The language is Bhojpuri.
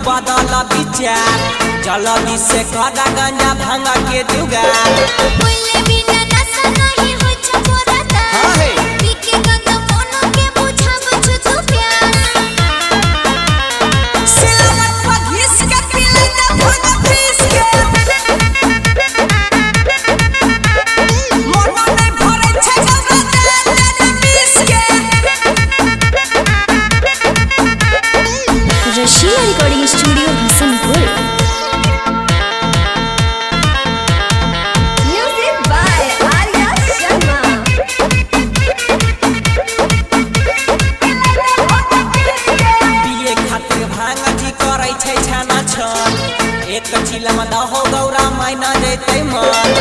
बदल विचार जल्दी से कर गंजा भांग के जुगाड़ बोले बिना नशा नहीं हो छपोरता पी के गंगा मोनो के बुझा बुझ तू प्यार सिलवट पर घिस के पिले दे भांग पीस के मोनो नहीं भरे छे गंगा दे पीस के Rashila recording studio Hasanpur music by Arya Sharma पिए खातिर भांग जी करै छै छाना छन एक चिलम दहो गौरा मायना जैतै मन